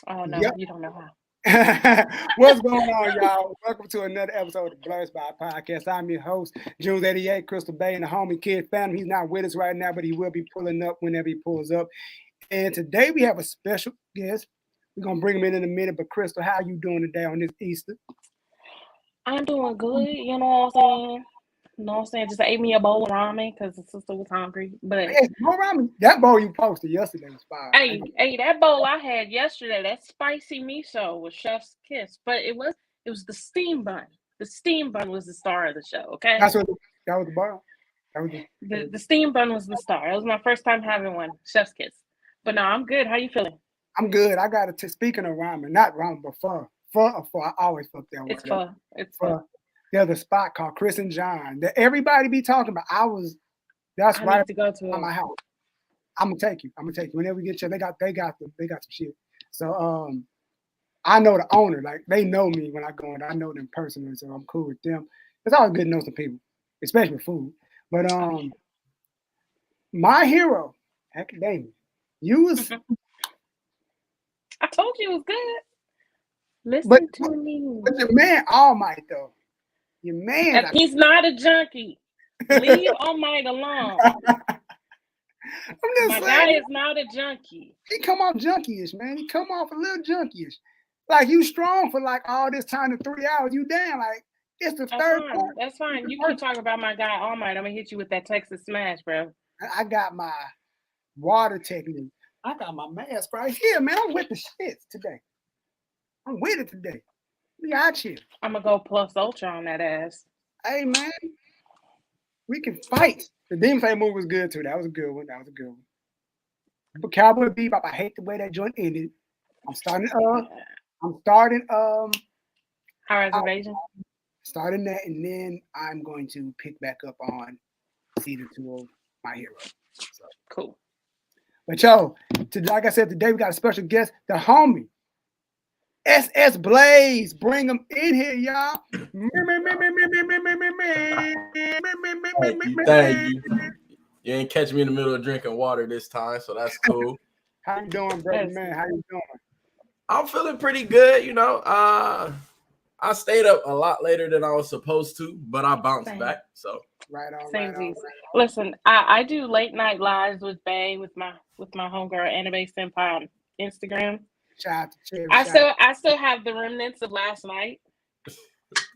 Oh no, Yep. you don't know how. What's going on, y'all? Welcome to another episode of the Blerdspot Podcast. I'm your host, June88, Crystal Bay, and the homie Kid Phantom. He's not with us right now, but he will be pulling up whenever he pulls up. And today we have a special guest. We're gonna bring him in a minute. But Crystal, how you doing today on this Easter? I'm doing good. You know what I'm saying? You know what I'm saying? Just ate me a bowl of ramen because the sister was hungry. But Hey, go around me. That bowl you posted yesterday was fire. hey, that bowl I had yesterday, that spicy miso was chef's kiss. But it was the steam bun. The steam bun was the star of the show. Okay, That's what that was the bar. That was the steam bun was the star. It was my first time having one, chef's kiss. But no, I'm good. How you feeling? I'm good. I got to speaking of ramen, not ramen, but pho. I always fuck that It's word up. fun. It's fun. Pho. There's a spot called Chris and John that everybody be talking about. That's I right need to go to by my it. house. I'm gonna take you. Whenever we get you, they got some shit. So I know the owner, like they know me when I go in. I know them personally, so I'm cool with them. It's always good to know some people, especially with food. But Oh, yeah. my hero, academia, you was I told you it was good. but Listen to me. but your man All Might though. Your man, And he's not a junkie. Leave All Might alone. I'm My just guy saying, is not a junkie. he come off junkie-ish, man. He come off a little junkie-ish. Like you strong for like all this time to 3 hours. You down like it's the That's third fine. quarter. That's fine. You keep talking about my guy All Might. I'm gonna hit you with that Texas smash, bro. I got my water technique. I got my mask right here, man. I'm with the shits today. I'm with it today. We out here. I'm gonna go plus ultra on that ass. Hey, man, we can fight. The Demon Slayer movie was good too. That was a good one. That was a good one. But Cowboy Bebop, I hate the way that joint ended. I'm starting. I'm starting. High-Rise uh, Invasion. starting that, and then I'm going to pick back up on season 2 of My Hero. So, Cool. but yo, like I said, today we got a special guest, the homie Feat.SSBlayze. Bring him in here, y'all. Thank you. You ain't catch me in the middle of drinking water this time, so that's cool. How you doing, brother, man? How you doing? I'm feeling pretty good, you know. I stayed up a lot later than I was supposed to, but I bounced Same. back. So Right on, Same right on. G's. Listen, I do late night lives with Bay with my homegirl Anime Senpai on Instagram. Shout out to Cherry. I still have the remnants of last night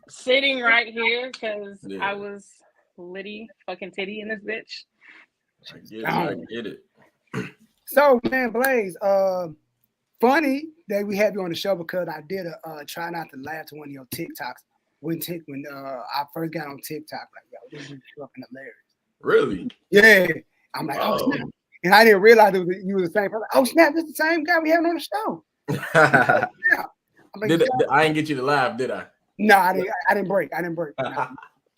sitting right here because I was litty fucking titty in this bitch. I get it. So, man, Blaze, funny that we have you on the show because I did a try not to laugh to one of your TikToks when I first got on TikTok. Like, yo, this is fucking hilarious. Really? Yeah. I'm like, oh snap. And I didn't realize you were the same person. Oh snap, this is the same guy we having on the show. Yeah. Like, I didn't get you to laugh, did I? No, I didn't break. No.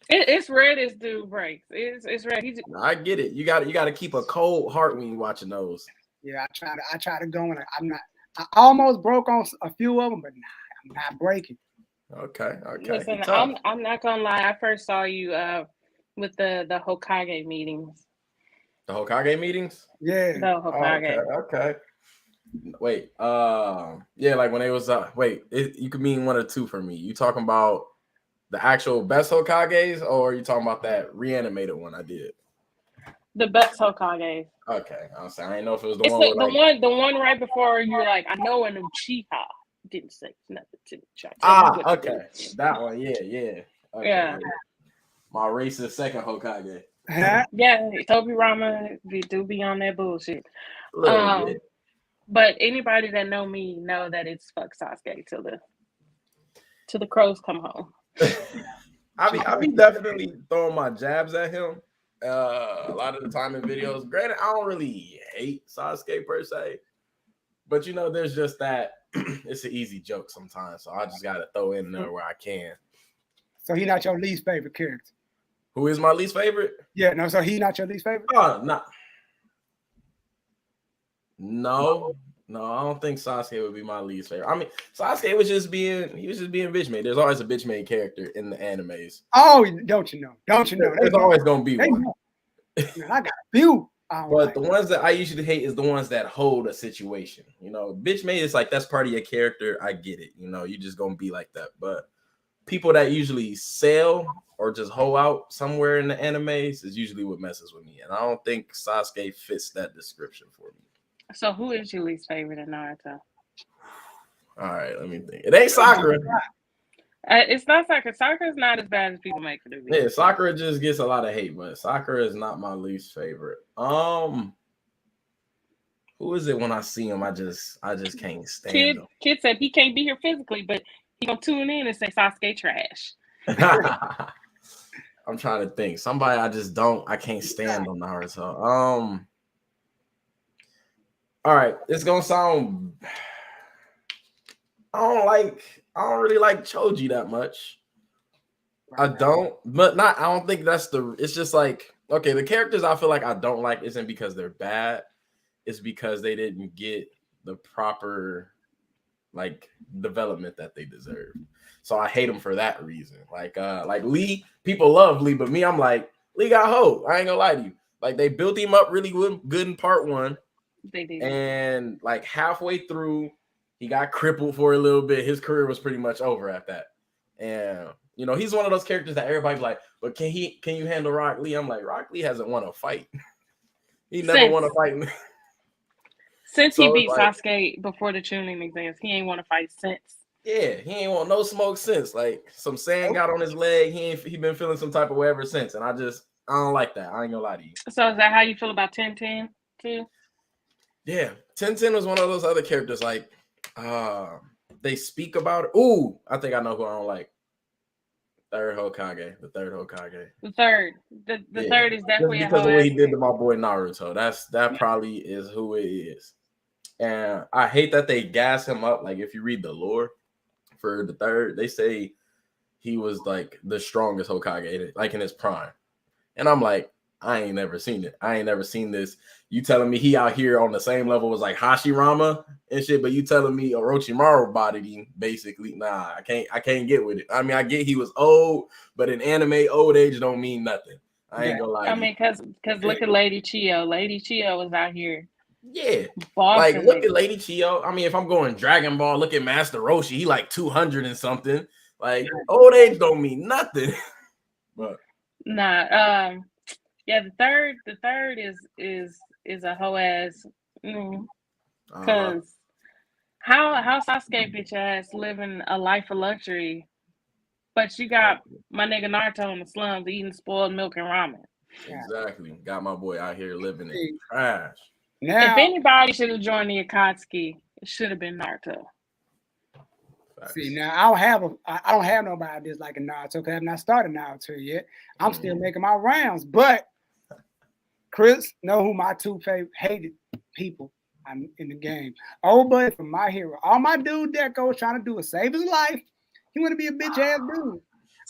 It's rare this dude breaks. It's rare. I get it. You got to keep a cold heart when you watching those. Yeah, I try to go and I almost broke on a few of them, but nah, I'm not breaking. Okay. Listen, I'm not gonna lie. I first saw you with the Hokage meetings. The Hokage meetings? Yeah. The Hokage. Okay. Wait. Yeah, like when they was you could mean one or two for me. You talking about the actual best Hokages, or are you talking about that reanimated one I did? The best Hokage. Okay, I didn't know if it was the one right before you were like, I know an Uchiha didn't say nothing to me. Okay, that one, yeah. Okay, yeah. My racist second Hokage. Yeah, Toby Rama do be on that bullshit. But anybody that know me know that it's fuck Sasuke till the crows come home. I be definitely throwing my jabs at him. A lot of the time in videos. Granted, I don't really hate Sasuke per se, but you know, there's just that it's an easy joke sometimes, so I just gotta throw in there where I can. So he's not your least favorite character? Who is my least favorite? Yeah, no. So he's not your least favorite? No, I don't think Sasuke would be my least favorite. I mean, Sasuke was just being bitch made. There's always a bitch made character in the animes. Oh, don't you know? There's always gonna be one. Man, I got a few. But the ones that I usually hate is the ones that hold a situation. You know, bitch made it's like that's part of your character. I get it. You know, you just gonna be like that. But people that usually sell or just hold out somewhere in the animes is usually what messes with me. And I don't think Sasuke fits that description for me. So who is your least favorite in Naruto? All right, let me think. It ain't Sakura. It's not Sakura. Sakura's not as bad as people make it to be. Yeah, Sakura just gets a lot of hate, but Sakura is not my least favorite. Who is it when I see him? I just can't stand him. Kid said he can't be here physically, but he gonna tune in and say Sasuke trash. I'm trying to think. Somebody I can't stand on Naruto. All right, it's gonna sound. I don't really like Choji that much. I don't think that's it's just like, okay, the characters I feel like I don't like isn't because they're bad. It's because they didn't get the proper like development that they deserve. So I hate them for that reason. Like Lee, people love Lee, but me, I'm like, Lee got hope. I ain't gonna lie to you. Like they built him up really good in part 1. They did. And like halfway through, he got crippled for a little bit. His career was pretty much over at that. And you know, he's one of those characters that everybody's like, but can you handle Rock Lee? I'm like, Rock Lee hasn't won a fight. He never won a fight. Since he beat Sasuke before the Chunin exams, he ain't won a fight since. Yeah, he ain't want no smoke since. Like some sand got on his leg. He been feeling some type of way ever since. And I don't like that. I ain't gonna lie to you. So is that how you feel about 10-10 too? Yeah, 10-10 was one of those other characters. Like they speak about it. Ooh, I think I know who I don't like. The third Hokage. The third. The third is definitely just because of what he did to my boy Naruto. That probably is who it is. And I hate that they gas him up. Like if you read the lore for the third, they say he was like the strongest Hokage, like in his prime. And I'm like, I ain't never seen it. I ain't never seen this. You telling me he out here on the same level as like Hashirama and shit, but you telling me Orochimaru bodied him basically? Nah, I can't get with it. I mean, I get he was old, but in anime, old age don't mean nothing. I ain't gonna lie. I mean, because look at Lady Chio. Lady Chio was out here. Yeah, like look at Lady Chio. I mean, if I'm going Dragon Ball, look at Master Roshi. He like 200 and something. Like old age don't mean nothing. But nah, yeah, the third is a hoe ass. Because how Sasuke bitch ass living a life of luxury, but you got my nigga Naruto in the slums eating spoiled milk and ramen. Exactly, got my boy out here living in trash. Now, if anybody should have joined the Akatsuki, it should have been Naruto. See, now I don't have nobody that's like a Naruto because I have not started Naruto yet. I'm still making my rounds, but Chris know who my two favorite hated people in the game. Old buddy from My Hero. All my dude Deco was trying to do is save his life. He want to be a bitch ass dude.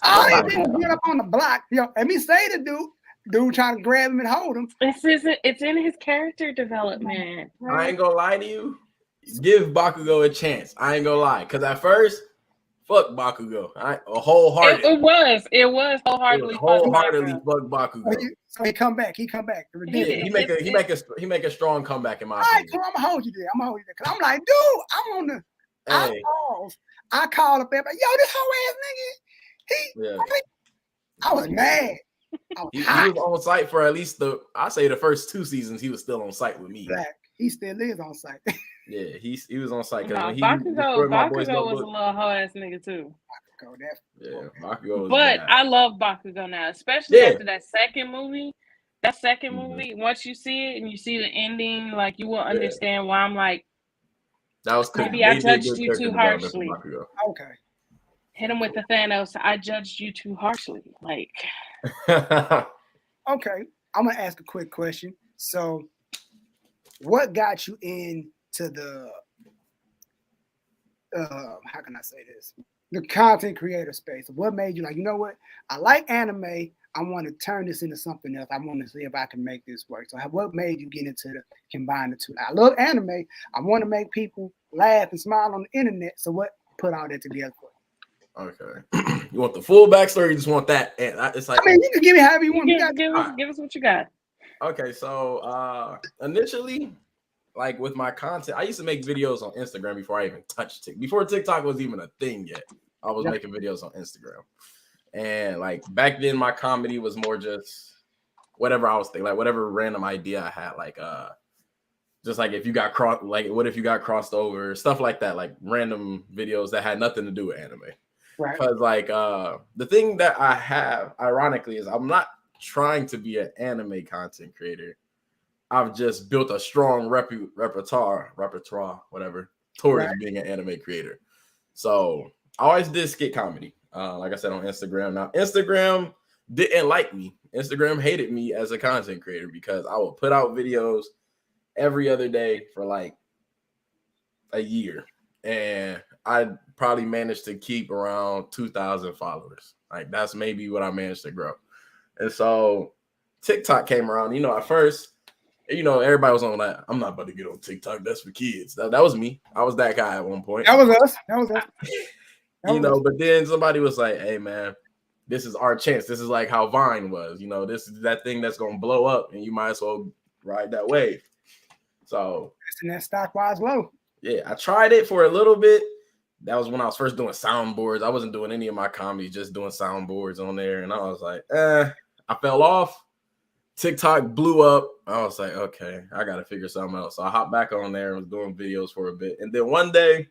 All he did was get up on the block. Let me say the dude trying to grab him and hold him. It's in his character development. I ain't gonna lie to you. Give Bakugo a chance. I ain't gonna lie. Because at first, fuck Bakugo. Wholeheartedly. It was wholeheartedly. Fuck Bakugo. So he come back. He make a strong comeback in my opinion. All right, I'm gonna hold you there. Because I'm like, dude, I'm on the I called up there, but yo, this whole ass nigga. I was mad. He was on site for at least the first 2 seasons. He was still on site with me. Exactly. He still is on site. Yeah, he was on site. Bakugo was a little hoe ass nigga too. Bakugo. But bad. I love Bakugo now, especially after that second movie. That second movie, once you see it and you see the ending, like you will understand why I'm like, that was cool. Maybe I judged you too harshly. Okay. Hit him with the Thanos. I judged you too harshly. Like. Okay, I'm gonna ask a quick question. So, what got you into the how can I say this? The content creator space. What made you like, you know what? I like anime. I want to turn this into something else. I want to see if I can make this work. So what made you get into combine the two? I love anime. I want to make people laugh and smile on the internet. So what put all that together for you? Okay. You want the full backstory? You just want that? And it's like, I mean, you can give me however you want. Give us what you got. Okay, so initially, like with my content, I used to make videos on Instagram before I even touched TikTok. Before TikTok was even a thing yet, I was making videos on Instagram. And like back then, my comedy was more just whatever I was thinking, like whatever random idea I had, like just like if you got crossed, like what if you got crossed over, stuff like that, like random videos that had nothing to do with anime. Right. Because like the thing that I have, ironically, is I'm not trying to be an anime content creator. I've just built a strong repertoire, whatever, towards being an anime creator. So I always did skit comedy. Like I said, on Instagram. Now, Instagram didn't like me. Instagram hated me as a content creator because I would put out videos every other day for like a year. And I probably managed to keep around 2,000 followers. Like that's maybe what I managed to grow. And so TikTok came around. At first, everybody was on that. I'm not about to get on TikTok. That's for kids. That was me. I was that guy at one point. That was us. But then somebody was like, hey, man, this is our chance. This is like how Vine was. This is that thing that's going to blow up and you might as well ride that wave. So it's in that stock wise low. Yeah, I tried it for a little bit. That was when I was first doing soundboards. I wasn't doing any of my comedy, just doing soundboards on there. And I was like, I fell off. TikTok blew up. I was like, okay, I got to figure something else. So I hopped back on there and was doing videos for a bit. And then one day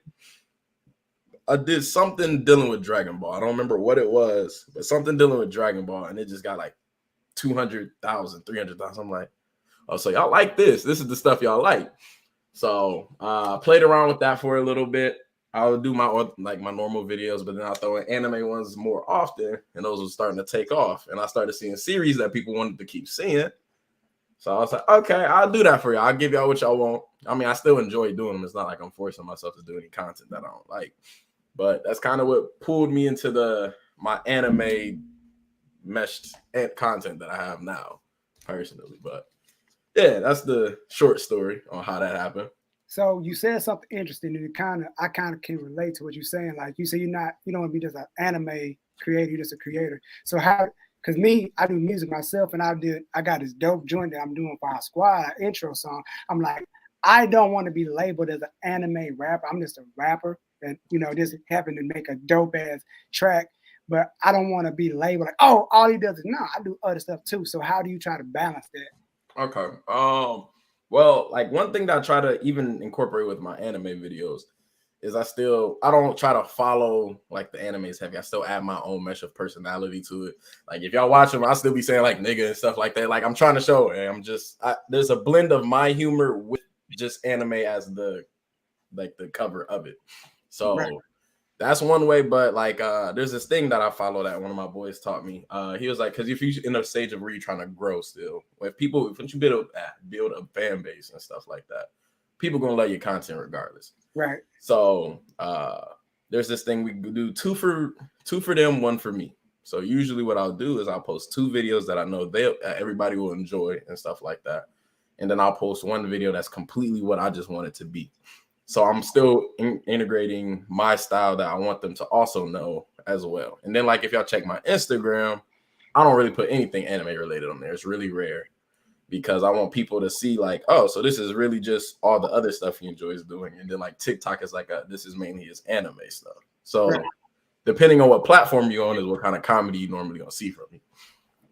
I did something dealing with Dragon Ball. I don't remember what it was, but something dealing with Dragon Ball. And it just got like 200,000, 300,000. I'm like, oh, so y'all like this. This is the stuff y'all like. So I played around with that for a little bit. I would do my normal videos, but then I throw in anime ones more often, and those were starting to take off. And I started seeing series that people wanted to keep seeing. So I was like, okay, I'll do that for y'all. I'll give y'all what y'all want. I mean, I still enjoy doing them. It's not like I'm forcing myself to do any content that I don't like. But that's kind of what pulled me into my anime meshed content that I have now, personally. But yeah, that's the short story on how that happened. So you said something interesting, and I kind of can relate to what you're saying. Like you say, you don't want to be just an anime creator, you're just a creator. So because me, I do music myself, and I got this dope joint that I'm doing for our squad intro song. I'm like, I don't want to be labeled as an anime rapper. I'm just a rapper that just happened to make a dope ass track. But I don't want to be labeled like, oh, all he does is no. I do other stuff too. So how do you try to balance that? Okay. Well, like one thing that I try to even incorporate with my anime videos is I don't try to follow like the anime's heavy. I still add my own mesh of personality to it. Like if y'all watch them, I'll still be saying like nigga and stuff like that. Like I'm trying to show, there's a blend of my humor with just anime as the cover of it. So right. That's one way, but like there's this thing that I follow that one of my boys taught me. He was like, because if you're in a stage of where you're trying to grow still, once you build a fan base and stuff like that, people gonna like your content regardless. Right. So there's this thing we do two for them, one for me. So usually what I'll do is I'll post 2 videos that I know everybody will enjoy and stuff like that, and then I'll post one video that's completely what I just want it to be. So I'm still integrating my style that I want them to also know as well. And then like if y'all check my Instagram, I don't really put anything anime related on there. It's really rare because I want people to see like, oh, so this is really just all the other stuff he enjoys doing. And then like TikTok is like this is mainly his anime stuff. So right. Depending on what platform you're on is what kind of comedy you normally gonna see from me.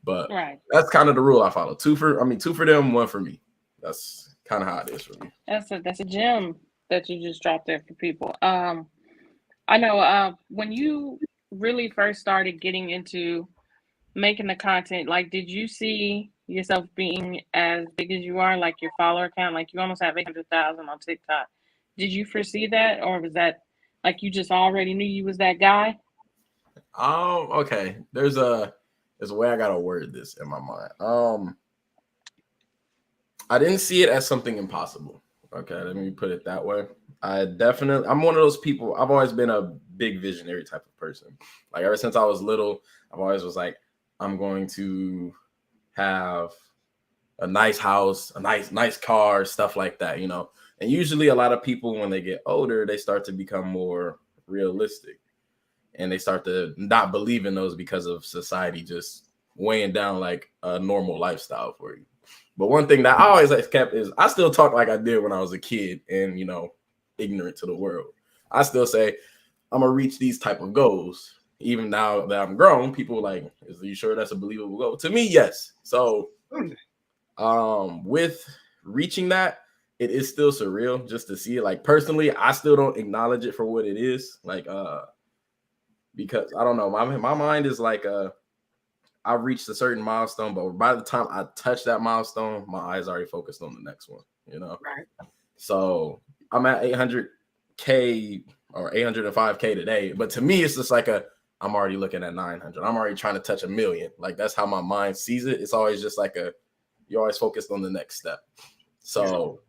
But right. That's kind of the rule I follow. 2 for them, 1 for me. That's kind of how it is for me. That's a gem that you just dropped there for people. I know when you really first started getting into making the content, like did you see yourself being as big as you are, like your follower count, like you almost have 800,000 on TikTok? Did you foresee that, or was that like you just already knew you was that guy? Okay. There's a way I gotta word this in my mind. I didn't see it as something impossible. Okay, let me put it that way. I'm one of those people. I've always been a big visionary type of person. Like ever since I was little, I've always was like, I'm going to have a nice house, a nice car, stuff like that, And usually a lot of people, when they get older, they start to become more realistic and they start to not believe in those because of society just weighing down like a normal lifestyle for you. But one thing that I always kept is I still talk like I did when I was a kid and, you know, ignorant to the world. I still say I'm gonna reach these type of goals. Even now that I'm grown, people like, is you sure that's a believable goal? To me, yes. So with reaching that, it is still surreal just to see it. Like personally, I still don't acknowledge it for what it is. Like because I don't know, my mind is like I've reached a certain milestone, but by the time I touch that milestone, my eyes already focused on the next one, you know? Right. So I'm at 800K or 805K today, but to me, it's just like I'm already looking at 900. I'm already trying to touch 1 million. Like that's how my mind sees it. It's always just like you're always focused on the next step. So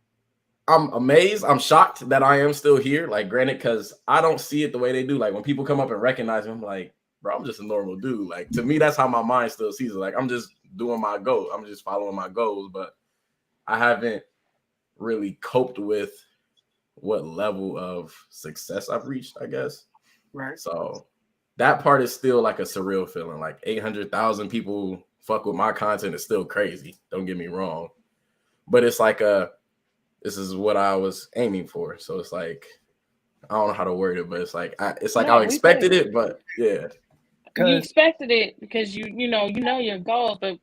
I'm amazed. I'm shocked that I am still here. Like granted, because I don't see it the way they do. Like when people come up and recognize me, I'm like, bro, I'm just a normal dude. Like to me, that's how my mind still sees it. Like I'm just doing my goals. I'm just following my goals, but I haven't really coped with what level of success I've reached, I guess. Right. So that part is still like a surreal feeling. Like 800,000 people fuck with my content is still crazy. Don't get me wrong, but it's like this is what I was aiming for. So it's like I don't know how to word it, but it's like I expected it, but yeah. You expected it because you know your goals, but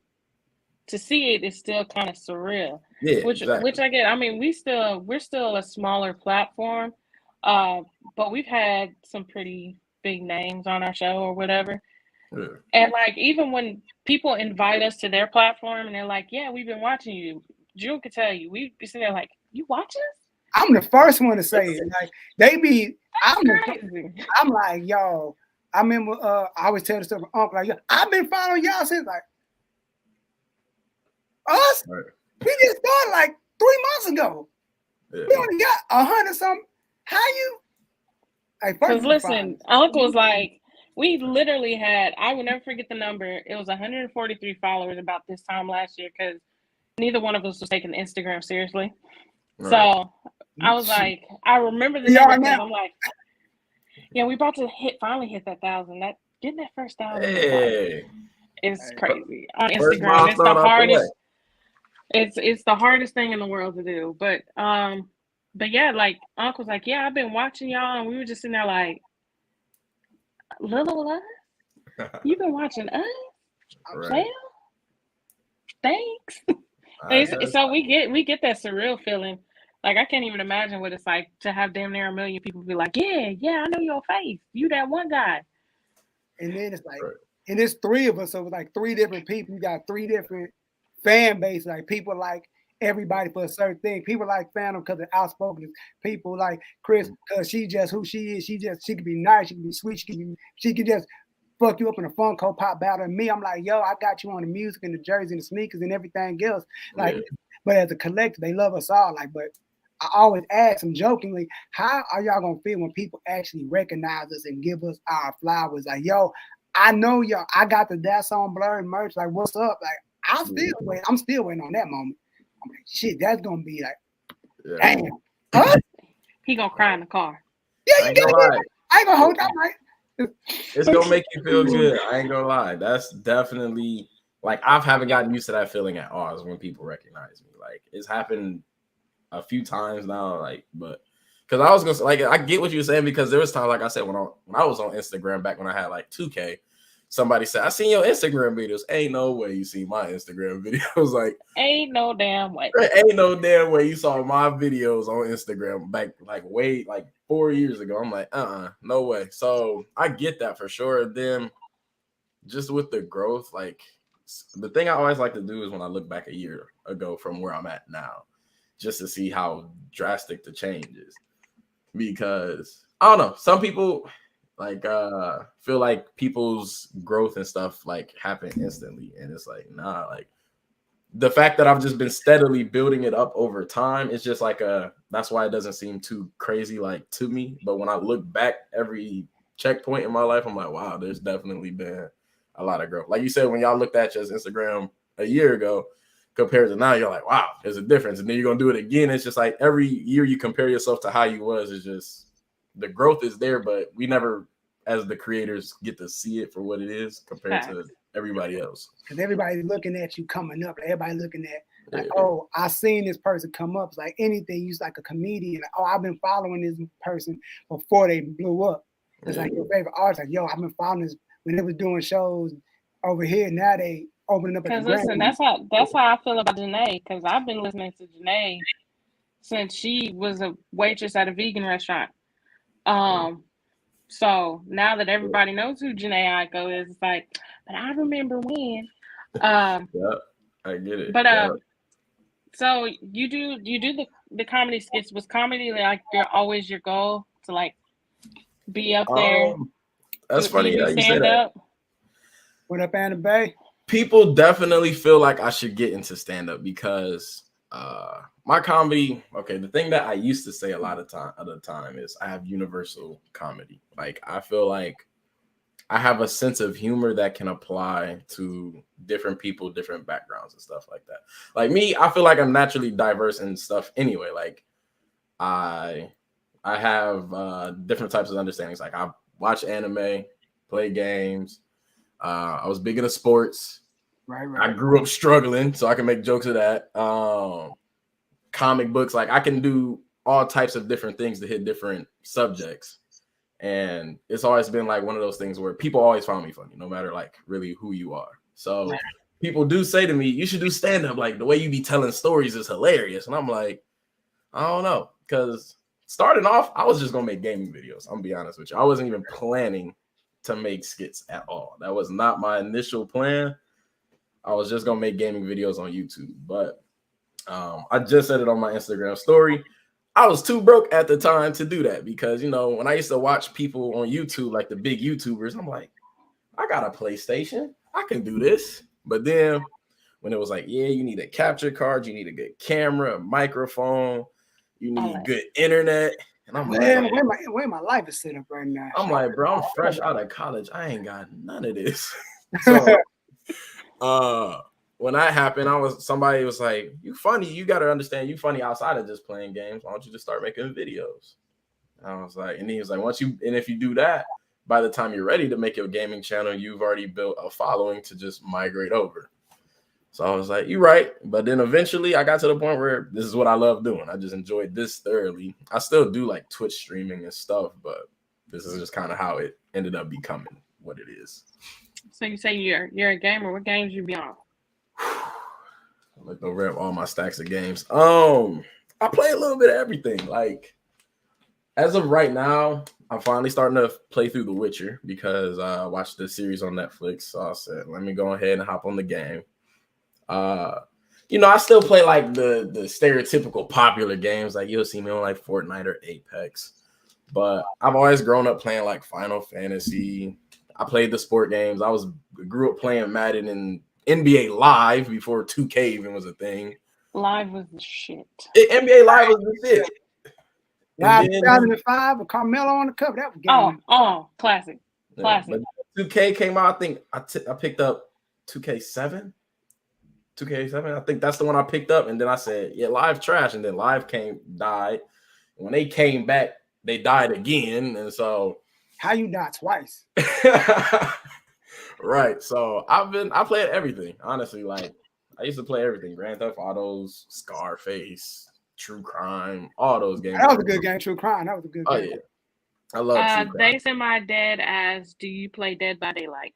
to see it is still kind of surreal. Yeah, which I get. I mean, we're still a smaller platform, but we've had some pretty big names on our show or whatever. Yeah. And like even when people invite us to their platform and they're like, "Yeah, we've been watching you," June could tell you, we be sitting there like, "You watch us?" I'm the first one to say it. Like they be, I'm like, yo. I remember I always tell the stuff to Uncle, like, yo, I've been following y'all since like us. Right. We just started like 3 months ago. Yeah. We only got 100 something. How you? Because listen, Uncle was like, we literally had, I will never forget the number. It was 143 followers about this time last year because neither one of us was taking Instagram seriously. Right. So I was like, I remember the number because I'm like, yeah, we about to finally hit that 1,000. That getting that first 1,000 is crazy on Instagram. It's the hardest. It's the hardest thing in the world to do. But yeah, like Uncle's like, yeah, I've been watching y'all, and we were just sitting there like, little us, you've been watching us, well, thanks. So we get that surreal feeling. Like I can't even imagine what it's like to have damn near 1 million people be like, yeah, I know your face. You that one guy. And then it's like, and it's 3 of us, so it's like 3 different people. You got 3 different fan base. Like people like everybody for a certain thing. People like Phantom because of outspoken. People like Chris because she just who she is. She can be nice. She can be sweet. She can just fuck you up in a Funko Pop battle. And me, I'm like, yo, I got you on the music and the jersey and the sneakers and everything else. Like, but as a collective, they love us all. Like, but I always ask them jokingly, how are y'all gonna feel when people actually recognize us and give us our flowers? Like, yo, I know y'all. I got the That's on Blerd merch. Like, what's up? Like, I'm still waiting on that moment. I'm like, shit, that's gonna be like, damn. Huh? He gonna cry in the car. Yeah, you got it. I ain't gonna hold that right. It's gonna make you feel good. I ain't gonna lie. That's definitely like I haven't gotten used to that feeling at all when people recognize me. Like it's happened a few times now, like, but because I was gonna say, like, I get what you were saying because there was times, like I said, when I was on Instagram back when I had like 2K, somebody said, I seen your Instagram videos. Ain't no way you see my Instagram videos. Like, ain't no damn way. Ain't no damn way you saw my videos on Instagram back like 4 years ago. I'm like, no way. So I get that for sure. Then just with the growth, like the thing I always like to do is when I look back a year ago from where I'm at now, just to see how drastic the change is. Because I don't know, some people like feel like people's growth and stuff like happen instantly, and it's like nah. Like the fact that I've just been steadily building it up over time, it's just like that's why it doesn't seem too crazy like to me. But when I look back every checkpoint in my life, I'm like, wow, there's definitely been a lot of growth. Like you said, when y'all looked at your Instagram a year ago compared to now, you're like, wow, there's a difference. And then you're gonna do it again. It's just like every year you compare yourself to how you was, it's just the growth is there, but we never, as the creators, get to see it for what it is compared to everybody else. Because everybody's looking at you coming up. Everybody looking at Like, oh, I seen this person come up. It's like anything, you like a comedian. Like, oh, I've been following this person before they blew up. It's like your favorite artist. Like, yo, I've been following this when they was doing shows over here. Now they opening up at the Because listen, that's how I feel about Janae. Because I've been listening to Janae since she was a waitress at a vegan restaurant. So now that everybody knows who Janae Aiko is, it's like, but I remember when. Yeah, I get it. But so you do the comedy skits. Was comedy like always your goal to like be up there? That's funny. Yeah, you say that. What up, Anna Bay? People definitely feel like I should get into stand up because my comedy. Okay, the thing that I used to say a lot of the time is I have universal comedy. Like I feel like I have a sense of humor that can apply to different people, different backgrounds and stuff like that. Like me, I feel like I'm naturally diverse and stuff anyway. Like I have different types of understandings. Like I watch anime, play games. I was big into sports. Right. I grew up struggling, so I can make jokes of that. Comic books, like I can do all types of different things to hit different subjects. And it's always been like one of those things where people always find me funny, no matter like really who you are. So people do say to me, you should do stand-up. Like the way you be telling stories is hilarious. And I'm like, I don't know. Because starting off, I was just going to make gaming videos. I'm going to be honest with you. I wasn't even planning to make skits at all. That was not my initial plan. I was just going to make gaming videos on YouTube. But I just said it on my Instagram story. I was too broke at the time to do that because, you know, when I used to watch people on YouTube, like the big YouTubers, I'm like, I got a PlayStation. I can do this. But then when it was like, yeah, you need a capture card, you need a good camera, a microphone, you need good internet. And I'm like, where my life is set up right now. I'm like, bro, I'm fresh out of college. I ain't got none of this. So when that happened, somebody was like, you funny. You got to understand you funny outside of just playing games. Why don't you just start making videos? And I was like, and he was like, if you do that, by the time you're ready to make your gaming channel, you've already built a following to just migrate over. So I was like, you're right. But then eventually I got to the point where this is what I love doing. I just enjoyed this thoroughly. I still do like Twitch streaming and stuff, but this is just kind of how it ended up becoming what it is. So you say you're a gamer. What games you be on? I looked over at all my stacks of games. I play a little bit of everything. Like as of right now, I'm finally starting to play through The Witcher because I watched the series on Netflix. So I said, let me go ahead and hop on the game. You know, I still play like the stereotypical popular games. Like you'll see me on like Fortnite or Apex. But I've always grown up playing like Final Fantasy. I played the sport games. I grew up playing Madden and NBA Live before 2K even was a thing. Live was the shit. NBA Live was the shit. Live 2005 with Carmelo on the cover. That was game. Oh, classic. Classic. Yeah, 2K came out. I think I picked up 2K7. 2K7. I think that's the one I picked up. And then I said, yeah, Live trash. And then Live died. And when they came back, they died again. And so how you died twice? Right. So I played everything, honestly. Like I used to play everything. Grand Theft Autos, Scarface, True Crime, all those games. That was a good game, True Crime. That was a good game. Oh yeah. I love True Crime. They say my dad asked, do you play Dead by Daylight?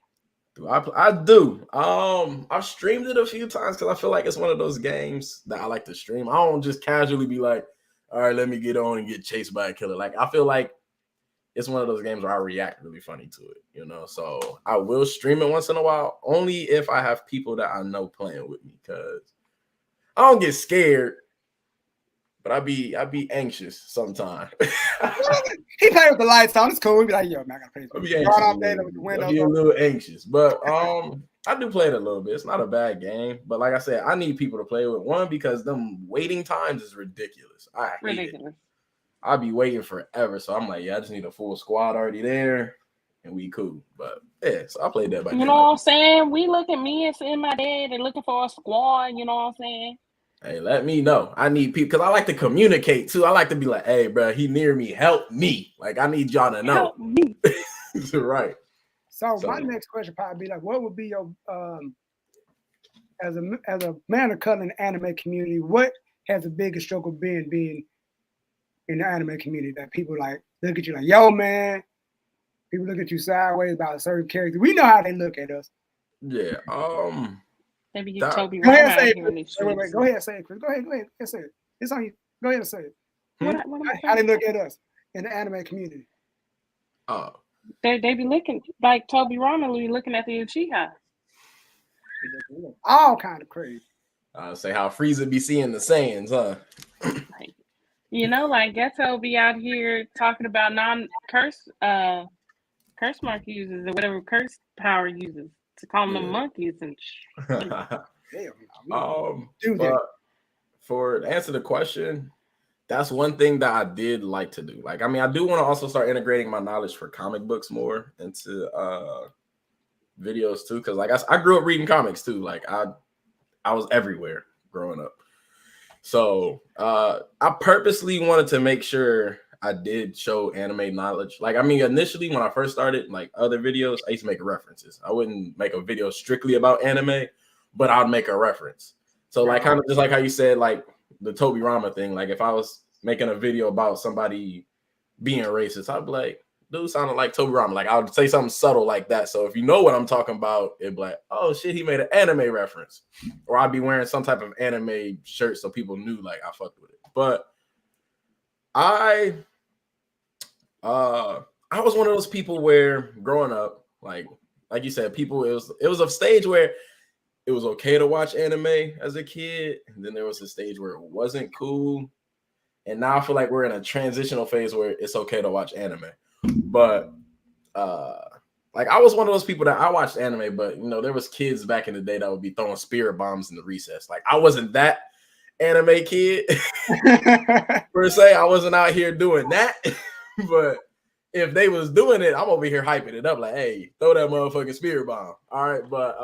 I do. I've streamed it a few times because I feel like it's one of those games that I like to stream. I don't just casually be like, all right, let me get on and get chased by a killer. Like I feel like it's one of those games where I react really funny to it, you know. So I will stream it once in a while, only if I have people that I know playing with me, because I don't get scared, but I be anxious sometimes. He played with the lights on. It's cool. We be like, yo, man, I gotta play I be a little anxious, but I do play it a little bit. It's not a bad game, but like I said, I need people to play with. One, because them waiting times is ridiculous. I hate it. I'll be waiting forever. So I'm like, yeah, I just need a full squad already there and we cool. But yeah, so I played that by You know what I'm saying? We look at me and my dad and looking for a squad, you know what I'm saying? Hey, let me know. I need people because I like to communicate too. I like to be like, hey, bro, he near me. Help me. Like, I need y'all to know. Help me. Right. So my next question probably be like, what would be your as a man of color in the anime community, what has the biggest struggle been being in the anime community that people like look at you like, yo, man, people look at you sideways about a certain character. We know how they look at us. Yeah. Maybe you Toby Go ahead and Rama say out it, here in these Chris. Wait, streets. go ahead and say it, Chris. Go ahead and say it. It's on you. Go ahead and say it. What How they look at us in the anime community. Oh. They be looking like Toby Rama be looking at the Uchiha. All kind of crazy. Say how Frieza be seeing the Saiyans, huh? You know, like Ghetto be out here talking about non-curse curse mark users or whatever curse power users to call them monkeys and but for to answer the question, that's one thing that I did like to do. Like, I mean, I do want to also start integrating my knowledge for comic books more into videos too, because like I grew up reading comics too. Like I was everywhere growing up. So I purposely wanted to make sure I did show anime knowledge. Like, I mean, initially when I first started, like other videos, I used to make references. I wouldn't make a video strictly about anime, but I'd make a reference. So like kind of just like how you said, like the Toby Rama thing. Like if I was making a video about somebody being racist, I'd be like, dude sounded like Toby Rama. Like I would say something subtle like that. So if you know what I'm talking about, it'd be like, oh shit, he made an anime reference. Or I'd be wearing some type of anime shirt so people knew like I fucked with it. But I was one of those people where growing up, like you said, people, it was a stage where it was okay to watch anime as a kid, and then there was a stage where it wasn't cool. And now I feel like we're in a transitional phase where it's okay to watch anime. But like I was one of those people that I watched anime, but you know, there was kids back in the day that would be throwing spirit bombs in the recess. Like I wasn't that anime kid per se. I wasn't out here doing that. But if they was doing it, I'm over here hyping it up like, hey, throw that motherfucking spirit bomb. All right. But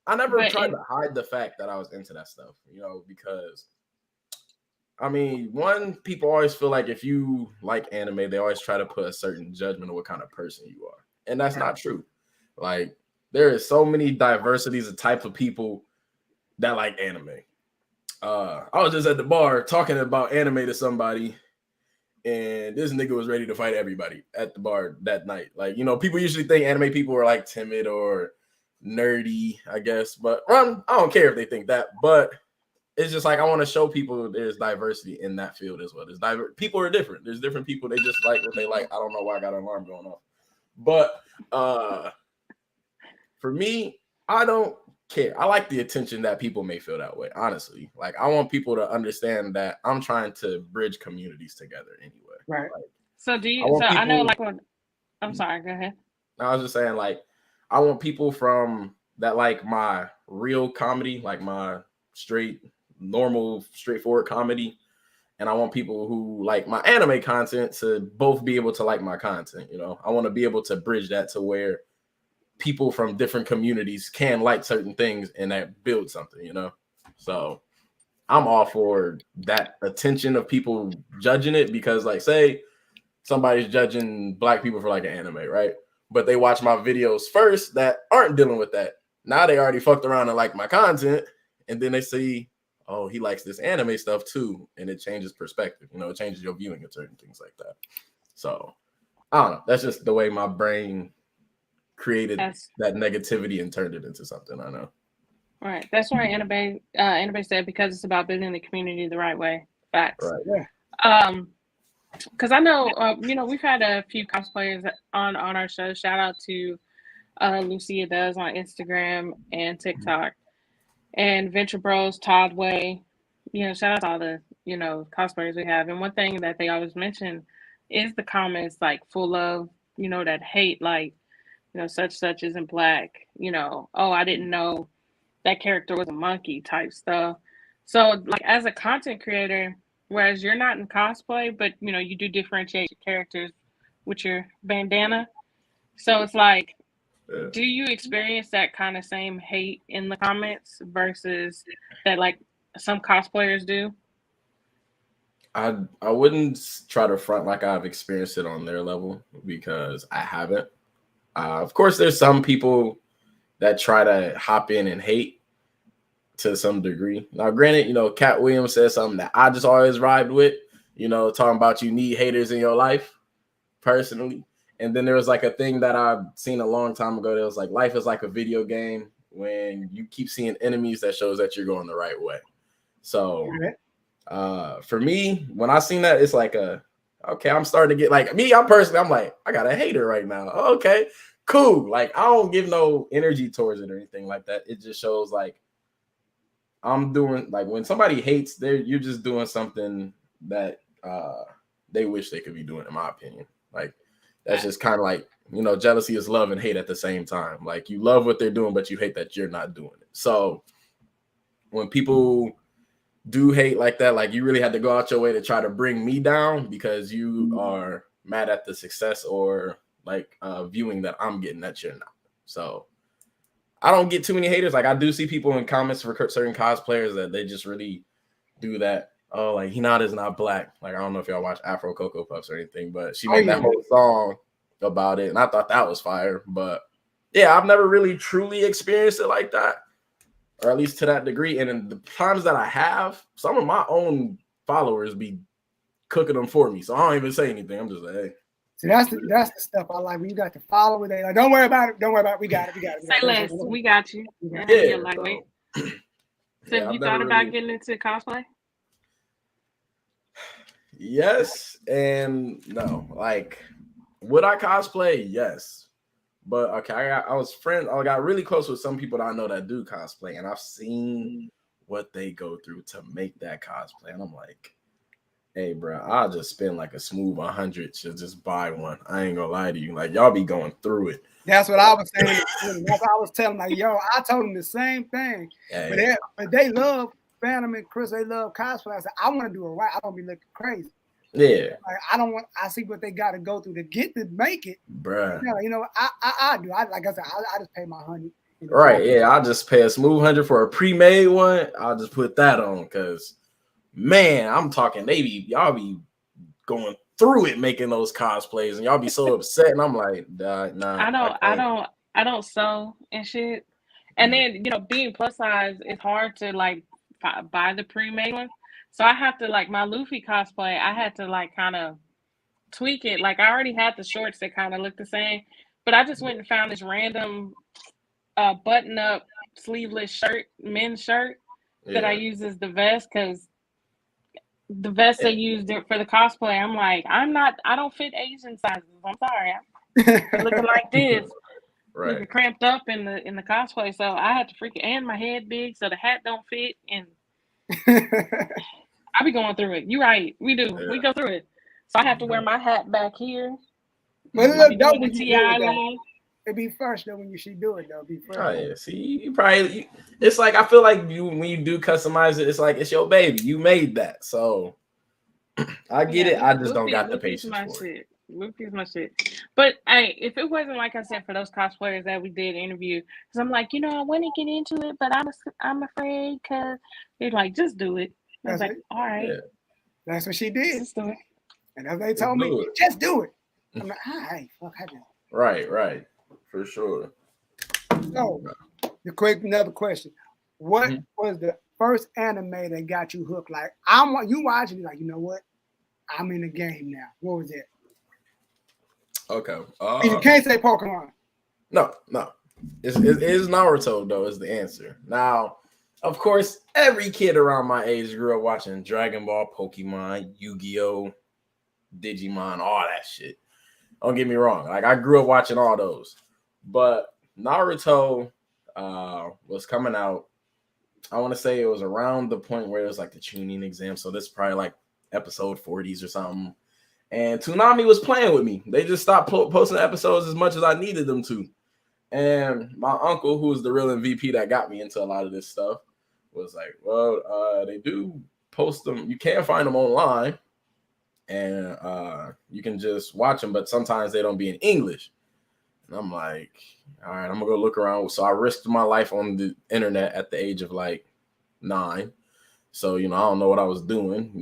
I never tried to hide the fact that I was into that stuff, you know, because I mean, one, people always feel like if you like anime, they always try to put a certain judgment of what kind of person you are. And that's not true. Like, there is so many diversities of types of people that like anime. I was just at the bar talking about anime to somebody, and this nigga was ready to fight everybody at the bar that night. Like, you know, people usually think anime people are like timid or nerdy, I guess. But I don't care if they think that. But it's just like I want to show people there's diversity in that field as well. People are different. There's different people. They just like what they like. I don't know why I got an alarm going off. But for me, I don't care. I like the attention that people may feel that way, honestly. Like, I want people to understand that I'm trying to bridge communities together anyway. Right. Like, so do you, I know like when, I'm sorry, go ahead. I was just saying, like, I want people from that like my real comedy, like my normal, straightforward comedy. And I want people who like my anime content to both be able to like my content. You know, I want to be able to bridge that to where people from different communities can like certain things and that build something, you know? So I'm all for that attention of people judging it, because like, say somebody's judging Black people for like an anime, right? But they watch my videos first that aren't dealing with that. Now they already fucked around and like my content, and then they see, oh, he likes this anime stuff too, and it changes perspective. You know, it changes your viewing of certain things like that. So I don't know. That's just the way my brain created that negativity and turned it into something. I know. Right. That's why anime said, because it's about building the community the right way. Facts. Right. Yeah. Because I know, you know, we've had a few cosplayers on our show. Shout out to Lucia Does on Instagram and TikTok, and Venture Bros, Todd Way. You know, shout out to all the, you know, cosplayers we have. And one thing that they always mention is the comments like full of, you know, that hate, like, you know, such isn't Black. You know, oh, I didn't know that character was a monkey type stuff. So, like, as a content creator, whereas you're not in cosplay, but, you know, you do differentiate your characters with your bandana. So it's like, do you experience that kind of same hate in the comments versus that, like, some cosplayers do? I wouldn't try to front like I've experienced it on their level, because I haven't. Of course, there's some people that try to hop in and hate, to some degree. Now, granted, Cat Williams said something that I just always vibed with, talking about you need haters in your life, personally. And then there was like a thing that I've seen a long time ago that was like, life is like a video game. When you keep seeing enemies, that shows that you're going the right way. So for me, when I seen that, it's like okay, I'm starting to get like me. I'm like, I got a hater right now. Okay, cool. Like I don't give no energy towards it or anything like that. It just shows like I'm doing like when somebody hates, you're just doing something that they wish they could be doing, in my opinion. Like that's just kind of like, jealousy is love and hate at the same time. Like you love what they're doing, but you hate that you're not doing it. So when people do hate like that, like you really had to go out your way to try to bring me down because you are mad at the success or like viewing that I'm getting that you're not. So I don't get too many haters. Like I do see people in comments for certain cosplayers that they just really do that. Oh, like Hinata's not black. Like I don't know if y'all watch Afro Cocoa Puffs or anything, but she made that whole song about it, and I thought that was fire. But yeah, I've never really truly experienced it like that, or at least to that degree. And in the times that I have, some of my own followers be cooking them for me, so I don't even say anything. I'm just like, hey. So that's the stuff I like when you got to follow it. They like, don't worry about it. Don't worry about it. We got it. Say less. We got you. Yeah. Lightweight. So have you thought about getting into cosplay? Yes and no. Like, would I cosplay? Yes. But okay, I got really close with some people that I know that do cosplay, and I've seen what they go through to make that cosplay. And I'm like, hey, bro, I'll just spend like a smooth 100 to just buy one. I ain't gonna lie to you. Like, y'all be going through it. That's what I was saying. That's what I was telling like, yo, I told them the same thing. Yeah. But they love Phantom and Chris. They love cosplay. I said, I want to do it right. I don't be looking crazy. Yeah. Like, I see what they got to go through to make it. Bruh. I do. Like I said, I just pay my $100. Right. Yeah. I'll just pay a smooth 100 for a pre-made one. I'll just put that on because, man, I'm talking, y'all be going through it making those cosplays, and y'all be so upset, and I'm like, nah. I don't sew and shit. And then being plus size, it's hard to like buy the pre-made one. So I have to like my Luffy cosplay. I had to like kind of tweak it. Like I already had the shorts that kind of look the same, but I just went and found this random button-up sleeveless shirt, men's shirt that I use as the vest because the vest they used for the cosplay. I'm like, I don't fit Asian sizes. I'm sorry. I'm looking like this. Right. Looking cramped up in the cosplay. So I had to and my head big, so the hat don't fit. And I be going through it. You're right. We do. Yeah. We go through it. So I have to wear my hat back here. But it look dope when you do it. It'd be fresh though when you should do it though. Be fresh. Oh yeah. See, you probably. It's like I feel like when you do customize it, it's like it's your baby. You made that, so I get it. I just don't got the patience for it. Luffy's my shit. But if it wasn't like I said for those cosplayers that we did interview, because I'm like, I want to get into it, but I'm afraid because they're like, just do it. I was like, all right. Yeah. That's what she did. Just do it. And as they told me, just do it. I'm like, all right, fuck, I do. Right. For sure. So, another question. What was the first anime that got you hooked? Like, you watching, like, you know what? I'm in the game now. What was it? Okay. You can't say Pokemon. No. It's Naruto, though, is the answer. Now, of course, every kid around my age grew up watching Dragon Ball, Pokemon, Yu-Gi-Oh!, Digimon, all that shit. Don't get me wrong. Like, I grew up watching all those. But Naruto was coming out, I want to say it was around the point where it was like the Chunin exam. So this is probably like episode 40s or something. And Toonami was playing with me. They just stopped posting episodes as much as I needed them to. And my uncle, who was the real MVP that got me into a lot of this stuff, was like, well, they do post them. You can find them online. And you can just watch them, but sometimes they don't be in English. And I'm like, all right, I'm going to go look around. So I risked my life on the internet at the age of like 9. So, I don't know what I was doing.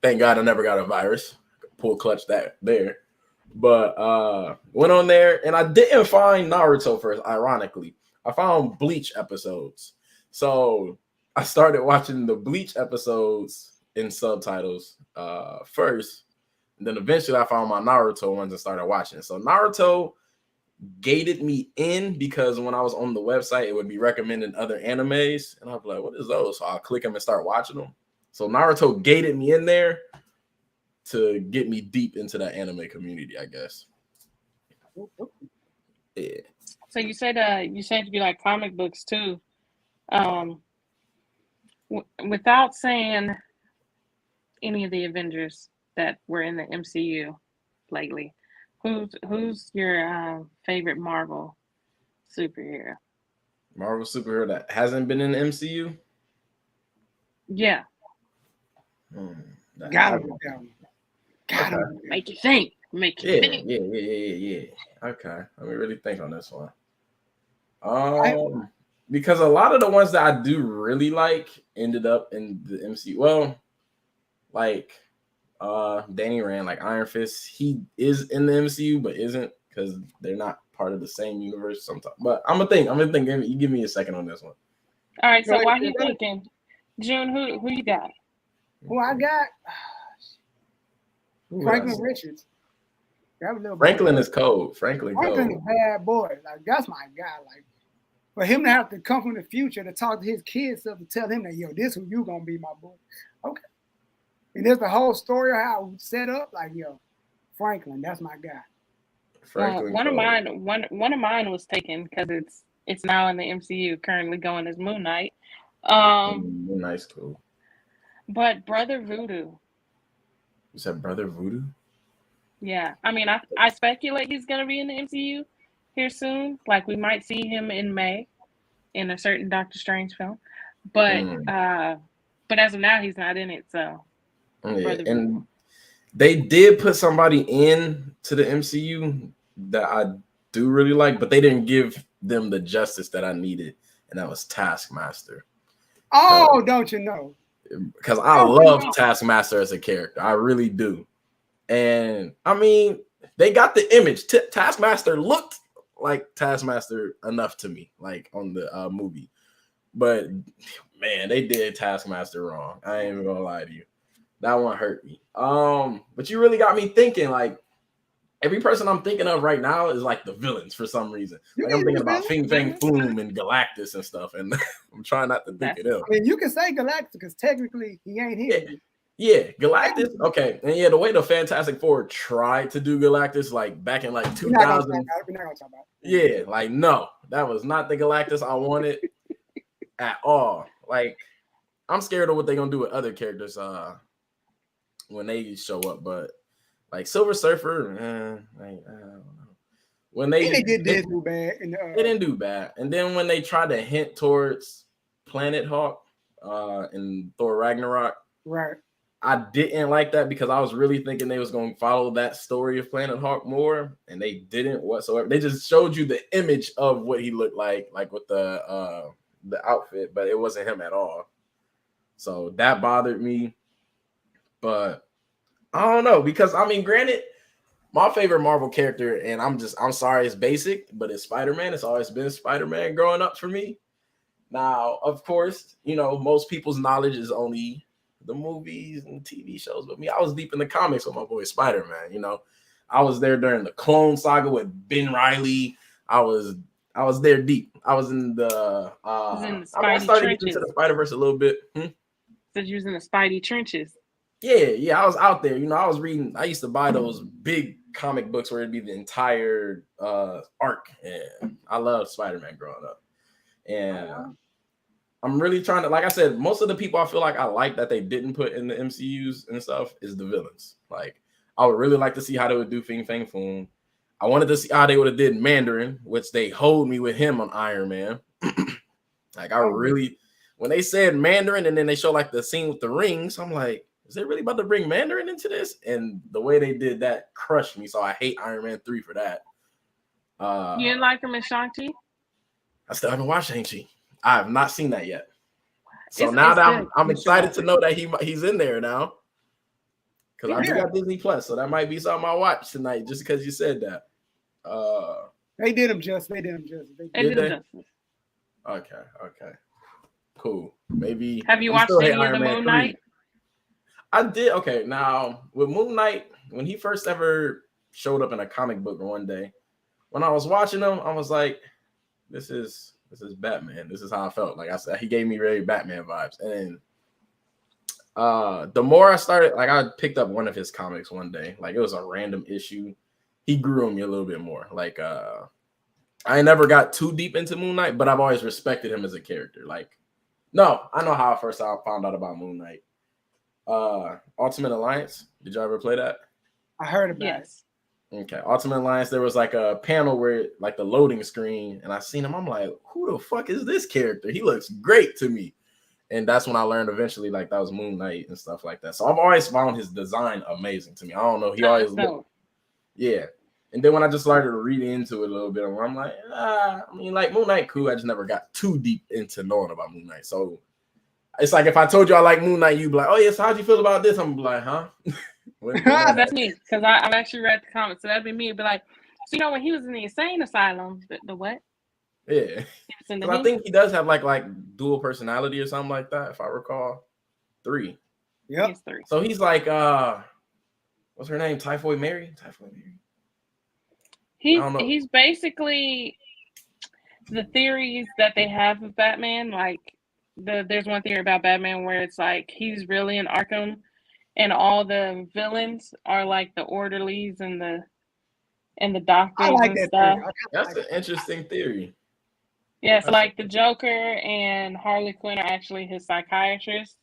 Thank God I never got a virus. Pull clutch that there. But went on there, and I didn't find Naruto first, ironically. I found Bleach episodes. So I started watching the Bleach episodes in subtitles first, and then eventually I found my Naruto ones and started watching. So Naruto gated me in because when I was on the website, it would be recommending other animes, and I'd be like, "What is those?" So I'll click them and start watching them. So Naruto gated me in there to get me deep into that anime community, I guess. Yeah. So you said you like comic books too. Without saying any of the Avengers that were in the MCU lately, who's your favorite Marvel superhero? Marvel superhero that hasn't been in the MCU? Yeah. Got him. Make you think. Make you think. Yeah. Okay, let me really think on this one. Because a lot of the ones that I do really like ended up in the MCU. Well, like Danny Rand, like Iron Fist, he is in the MCU, but isn't because they're not part of the same universe sometimes. But I'm gonna think. You give me a second on this one. All right. So while he's thinking, June, who you got? Who I got? Franklin Richards. Franklin is cold. Franklin is a bad boy. Like that's my guy. Like for him to have to come from the future to talk to his kids to tell him that this who you gonna be, my boy. Okay. And there's the whole story of how it set up. Like Franklin, that's my guy. One of mine was taken because it's now in the MCU, currently going as Moon Knight. Moon Knight's cool. But Brother Voodoo. You said Brother Voodoo? Yeah, I mean, I speculate he's gonna be in the MCU here soon. Like we might see him in May in a certain Doctor Strange film, but as of now he's not in it. So and they did put somebody in to the MCU that I do really like, but they didn't give them the justice that I needed, and that was Taskmaster. Oh, don't you know? Because I love Taskmaster as a character, I really do. And I mean, they got the image. Taskmaster looked like Taskmaster enough to me, like on the movie. But man, they did Taskmaster wrong. I ain't even gonna lie to you. That one hurt me. But you really got me thinking. Like every person I'm thinking of right now is like the villains for some reason. Like I'm thinking about Fin Fang Foom and Galactus and stuff, and I'm trying not to think of them. I mean, you can say Galactus because technically he ain't here. Yeah, Galactus. Okay, and the way the Fantastic Four tried to do Galactus, like back in like 2000. We're not gonna talk about it. Yeah, like no, that was not the Galactus I wanted at all. Like I'm scared of what they're gonna do with other characters when they show up. But like Silver Surfer, I don't know. When they did do bad, they didn't do bad. And then when they tried to hint towards Planet Hawk in Thor Ragnarok, right? I didn't like that because I was really thinking they was going to follow that story of Planet Hawk more, and they didn't whatsoever. They just showed you the image of what he looked like with the outfit, but it wasn't him at all. So that bothered me. But I don't know, because I mean, granted, my favorite Marvel character, and I'm sorry, it's basic, but it's Spider-Man. It's always been Spider-Man growing up for me. Now, of course, most people's knowledge is only the movies and TV shows, but me, I was deep in the comics with my boy Spider-Man. I was there during the Clone Saga with Ben Reilly. I was there deep. I was in the I started getting into the Spider-Verse a little bit. Said you was in the Spidey trenches. Yeah, I was out there. I was reading. I used to buy those big comic books where it'd be the entire arc. And I loved Spider-Man growing up. And I'm really trying to, like I said, most of the people I feel like I like that they didn't put in the MCUs and stuff is the villains. Like, I would really like to see how they would do Fin Fang Foom. I wanted to see how they would have did Mandarin, which they hold me with him on Iron Man. Like, when they said Mandarin and then they show like the scene with the rings, I'm like, is they really about to bring Mandarin into this? And the way they did that crushed me. So I hate Iron Man 3 for that. You didn't like him in Shang-Chi? I still haven't watched Shang-Chi. I have not seen that yet. So now that I'm excited to know that he's in there now. Because I do got Disney Plus, so that might be something I watch tonight just because you said that. They did him justice. They did him justice. Okay. cool. Maybe. Have you I'm watched still hate any of the Iron Man Moon 3. Knight? I did. Okay, now with Moon Knight, when he first ever showed up in a comic book one day, when I was watching him, I was like, "This is Batman. This is how I felt." Like I said, he gave me very Batman vibes. And the more I started, like I picked up one of his comics one day, like it was a random issue. He grew on me a little bit more. Like I never got too deep into Moon Knight, but I've always respected him as a character. Like, no, I know how first I found out about Moon Knight. Ultimate Alliance. Did y'all ever play that? I heard about Yes. it. Okay. Ultimate Alliance, there was like a panel where like the loading screen, and I seen him. I'm like, who the fuck is this character? He looks great to me. And that's when I learned eventually like that was Moon Knight and stuff like that. So I've always found his design amazing to me. I don't know. He always looked, yeah. And then when I just started reading into it a little bit, I'm like, I mean, like Moon Knight cool. I just never got too deep into knowing about Moon Knight. So it's like if I told you I like Moon Knight, you'd be like, oh, yes, how'd you feel about this? I'm like, huh? That's me, because I've actually read the comments. So that'd be me. It'd be like, so you know, when he was in the insane asylum, the what? Yeah. I think he does have like dual personality or something like that, if I recall. 3. Yep. He's 3. So he's like, what's her name? Typhoid Mary? Typhoid Mary. He's basically the theories that they have of Batman. Like there's one theory about Batman where it's like he's really in Arkham, and all the villains are like the orderlies and the doctors and stuff. That's an interesting theory. Yeah, so like the Joker and Harley Quinn are actually his psychiatrists.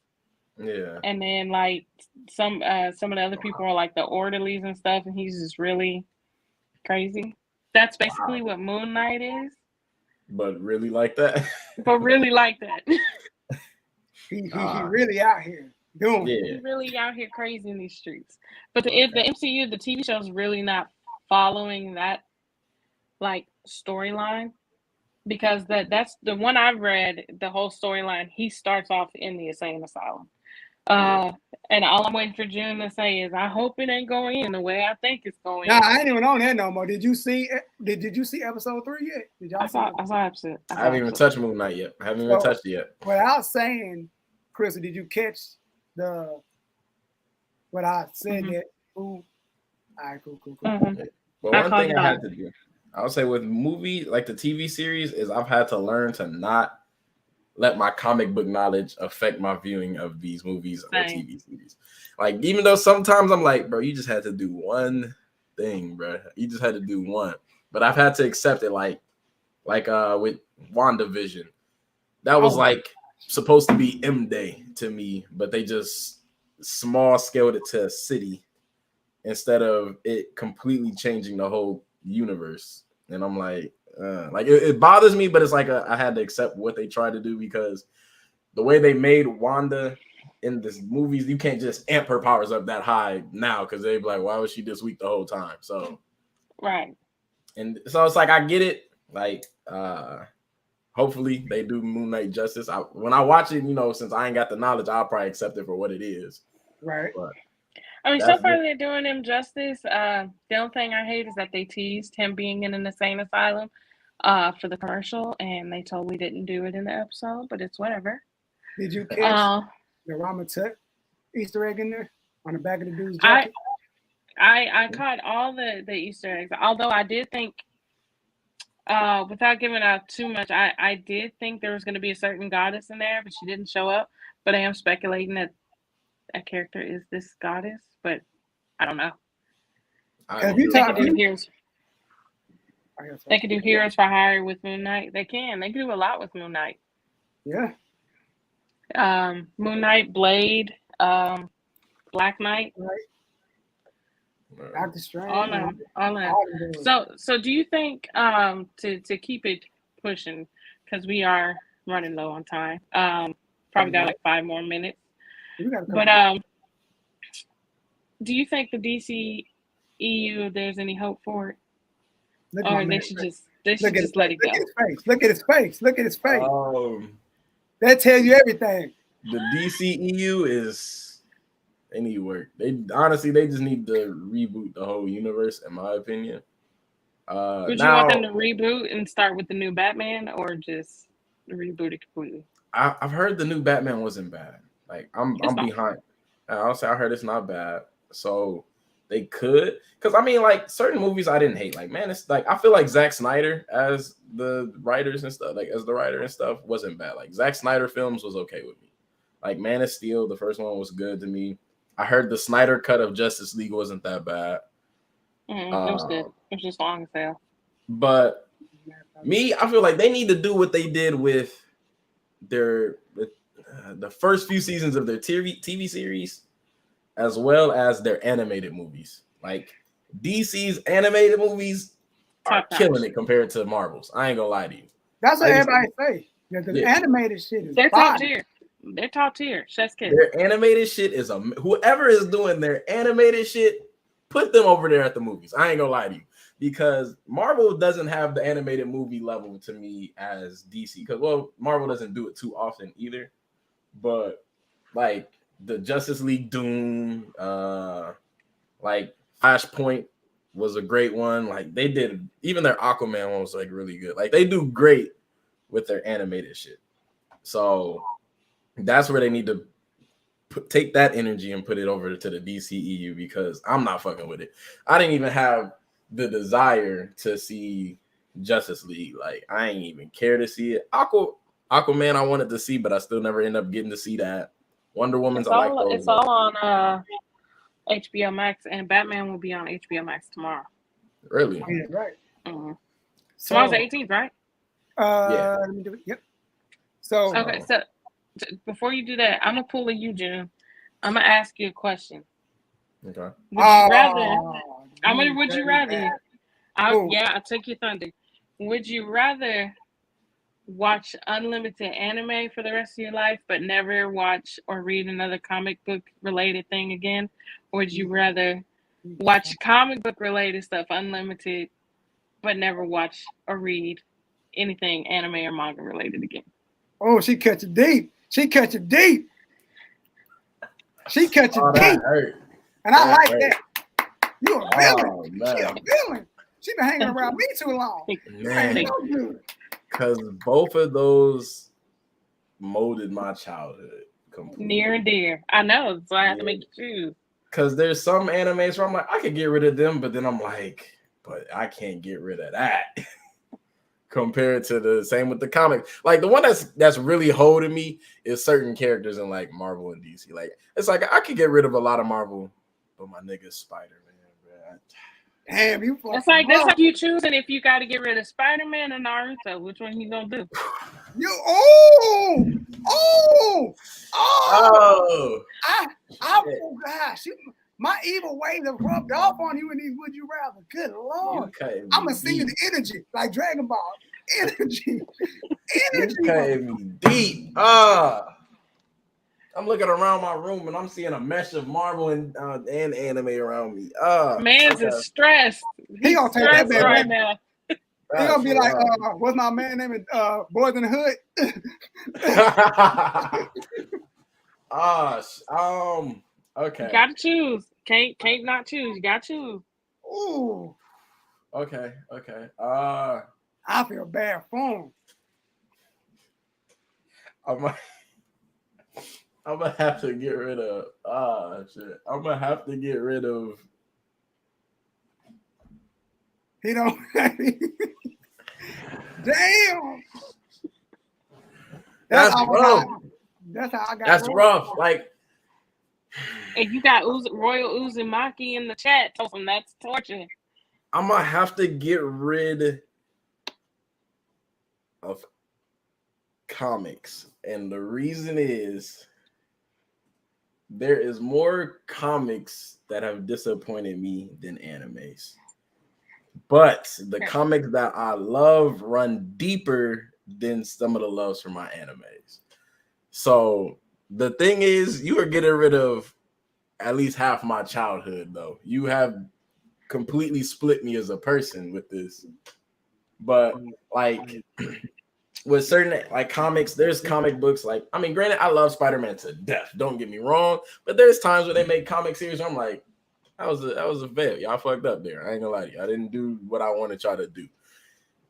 Yeah. And then like some of the other people are like the orderlies and stuff, and he's just really crazy. That's basically what Moon Knight is. But really like that. But really like that. He really out here doing. Yeah. He's really out here crazy in these streets. But the MCU, the TV show is really not following that like storyline, because that's the one I've read. The whole storyline, he starts off in the insane asylum. And all I'm waiting for June to say is, I hope it ain't going in the way I think it's going. Nah, I ain't even on that no more. Did you see episode 3 yet? Did y'all see? I saw episode. I haven't even touched Moon Knight yet. I haven't even touched it yet. Without saying, Chris, did you catch what I said yet? Ooh. All right, cool. Mm-hmm. Well, one thing I had to do, I would say with movie, like the TV series, is I've had to learn to not let my comic book knowledge affect my viewing of these movies or TV series. Like, even though sometimes I'm like, bro, you just had to do one thing, bro. You just had to do one. But I've had to accept it, like with WandaVision. That was like supposed to be M Day to me, but they just small scaled it to a city instead of it completely changing the whole universe. And I'm like, it bothers me, but it's like I had to accept what they tried to do, because the way they made Wanda in this movies, you can't just amp her powers up that high now, because they'd be like, why was she this weak the whole time? So right. And so it's like I get it. Like hopefully they do Moon Knight justice. When I watch it, since I ain't got the knowledge, I'll probably accept it for what it is. Right. But I mean, so far they're doing him justice. The only thing I hate is that they teased him being in an insane asylum for the commercial, and they totally didn't do it in the episode, but it's whatever. Did you catch the Rama Tut Easter egg in there on the back of the dude's jacket? I caught all the Easter eggs, although I did think, without giving out too much, I did think there was going to be a certain goddess in there, but she didn't show up. But I am speculating that a character is this goddess, but I don't know. They could do heroes for hire with Moon Knight. They can do a lot with Moon Knight. Yeah. Moon Knight, Blade, Black Knight. Right. Doctor Strange. All that. So do you think to keep it pushing, because we are running low on time, probably got like 5 more minutes. But do you think the DC EU, there's any hope for it? Or they should just let it go? Look at his face. That tells you everything. The DC EU is they need work. They just need to reboot the whole universe, in my opinion. Would you want them to reboot and start with the new Batman, or just reboot it completely? I've heard the new Batman wasn't bad. Like I'm behind. I'll say I heard it's not bad. So they could, because I mean, like certain movies I didn't hate. Like man, it's like I feel like Zack Snyder as the writers and stuff, like as the writer and stuff, wasn't bad. Like Zack Snyder films was okay with me. Like Man of Steel, the first one was good to me. I heard the Snyder cut of Justice League wasn't that bad. It was good. It was just long as hell. But me, I feel like they need to do what they did with their the first few seasons of their TV series, as well as their animated movies. Like DC's animated movies are killing it compared to Marvel's. I ain't gonna lie to you. That's what everybody say. The animated shit is top tier. They're top tier. Chef's kiss. Their animated shit is whoever is doing their animated shit, put them over there at the movies. I ain't gonna lie to you. Because Marvel doesn't have the animated movie level to me as DC. Because, well, Marvel doesn't do it too often either. But, like, the Justice League Doom, like, Flashpoint was a great one. Like, they did, even their Aquaman one was, like, really good. Like, they do great with their animated shit. So, that's where they need to take that energy and put it over to the DCEU because I'm not fucking with it. I didn't even have the desire to see Justice League. Like I ain't even care to see it. Aquaman I wanted to see, but I still never end up getting to see that. Wonder Woman's I like those. It's all on HBO Max, and Batman will be on HBO Max tomorrow. Really? Yeah, right. Mm-hmm. Tomorrow's the 18th, right? Yeah. Let me do it. Yep. So okay, so before you do that, I'm gonna pull a you, June. I'm gonna ask you a question. Okay. Would you rather? Would you rather? I took your thunder. Would you rather watch unlimited anime for the rest of your life, but never watch or read another comic book related thing again? Or would you rather watch comic book related stuff unlimited, but never watch or read anything anime or manga related again? Oh, she catch it deep. She catch it deep. She catch it deep. And I like that. You a villain. She a villain. She been hanging around me too long. Man, because both of those molded my childhood completely. Near and dear. I know, so I have to make you choose. Because there's some animes where I'm like, I could get rid of them, but then I'm like, but I can't get rid of that. Compared to the same with the comic. Like the one that's really holding me is certain characters in like Marvel and DC. Like it's like I could get rid of a lot of Marvel, but my nigga's Spider-Man, bro. Damn, you. That's like you choosing if you got to get rid of Spider-Man or Naruto. Which one you gonna do? Oh gosh, my evil ways have rubbed off on you in these would you rather. Good Lord, I'm gonna see the energy like Dragon Ball. Energy. You came me deep. I'm looking around my room and I'm seeing a mesh of Marvel and anime around me. Man's is stressed. He gonna take that back right now. He gonna be like, what's my man name in Boys in the Hood? Okay. You gotta choose. Can't not choose. You gotta choose. Ooh. Okay. I feel bad for him. I'm gonna have to get rid of shit. I'm gonna have to get rid of. He don't. Damn. That's rough. That's how I got. That's rough. Like, if you got Royal Uzumaki in the chat, tell them that's torture. I'm gonna have to get rid of comics, and the reason is there is more comics that have disappointed me than animes. But the comics that I love run deeper than some of the loves for my animes. So the thing is, you are getting rid of at least half my childhood, though. You have completely split me as a person with this. But like with certain like comics, there's comic books like, I mean, granted, I love Spider-Man to death. Don't get me wrong, but there's times where they make comic series where I'm like, that was a fail. Y'all fucked up there. I ain't gonna lie to you. I didn't do what I wanted y'all to do.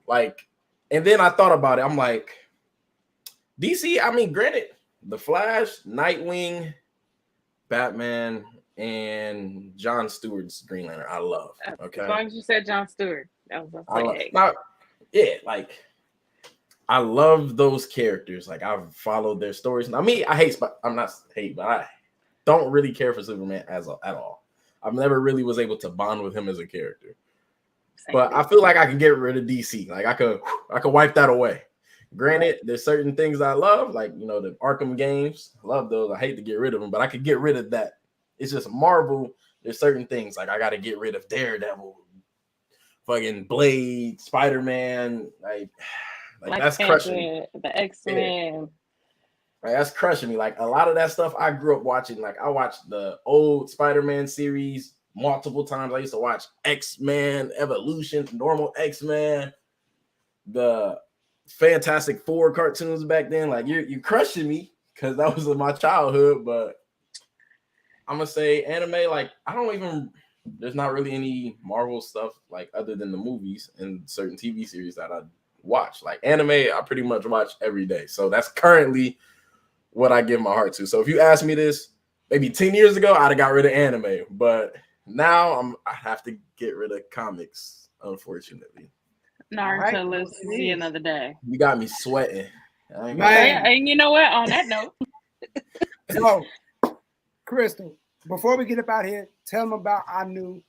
Like, and then I thought about it. I'm like, DC, I mean, granted, The Flash, Nightwing, Batman, and Jon Stewart's Green Lantern, I love. Okay, as long as you said Jon Stewart, that was I love. like, Not, yeah, like I love those characters. Like I've followed their stories. I mean, I'm not hate, but I don't really care for Superman at all. I've never really was able to bond with him as a character. But I feel like I can get rid of DC. Like I could wipe that away. Granted, there's certain things I love, like the Arkham games. I love those. I hate to get rid of them, but I could get rid of that. It's just Marvel. There's certain things like I got to get rid of Daredevil, fucking Blade, Spider-Man. Like that's crushing me. The X-Men. Yeah. Like that's crushing me. Like a lot of that stuff I grew up watching. Like I watched the old Spider-Man series multiple times. I used to watch X-Men Evolution, normal X-Men, the Fantastic Four cartoons back then. Like you're crushing me because that was my childhood. But I'm gonna say anime. Like there's not really any Marvel stuff like other than the movies and certain TV series that I watch. Like anime, I pretty much watch every day. So that's currently what I give my heart to. So if you ask me this maybe 10 years ago, I'd have got rid of anime. But now I have to get rid of comics, unfortunately. Naruto lives to see another day. You got me sweating. Man. And you know what? On that note. So, Crystal, before we get up out here, tell them about our new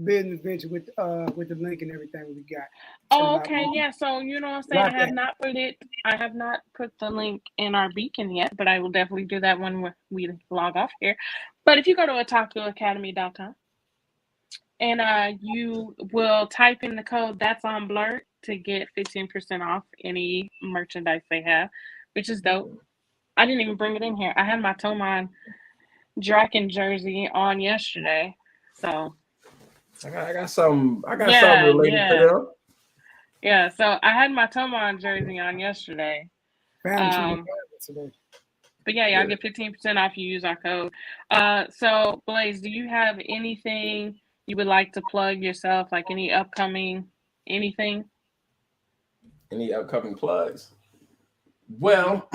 business venture with the link and everything we got. Oh, okay, yeah. So you know what I'm saying? I have not put the link in our beacon yet, but I will definitely do that when we log off here. But if you go to otakuacademy.com and you will type in the code that's on Blerd to get 15% off any merchandise they have, which is dope. I didn't even bring it in here. I had my Tomon Draken jersey on yesterday, so I got something related to them. Yeah, so I had my Tomon jersey on yesterday. But yeah, y'all get 15% off. You use our code. So Blaze, do you have anything you would like to plug yourself? Like any upcoming anything? Any upcoming plugs? Well,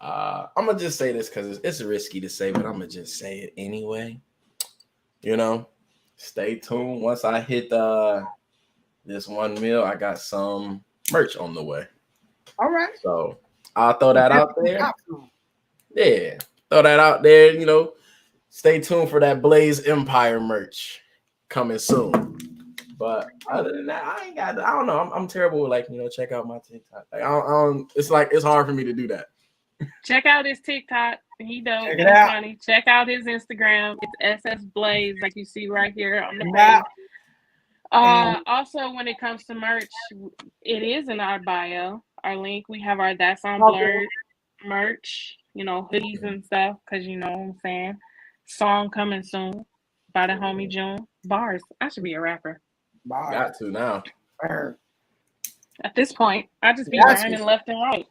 I'm gonna just say this because it's risky to say, but I'm gonna just say it anyway. Stay tuned. Once I hit this 1 mil, I got some merch on the way. All right. So I'll throw that out there. Yeah, throw that out there. Stay tuned for that Blaze Empire merch coming soon. But other than that, I don't know. I'm terrible with check out my TikTok. It's hard for me to do that. Check out his TikTok. He dope. He's funny. Check out his Instagram. It's @SSBlayze, like you see right here on the page. Also, when it comes to merch, it is in our bio. Our link. We have our That's on Blerd merch. Hoodies and stuff. Because you know what I'm saying. Song coming soon by the homie June. Bars. I should be a rapper. Bars. Got to now. At this point, I just be rhyming left and right.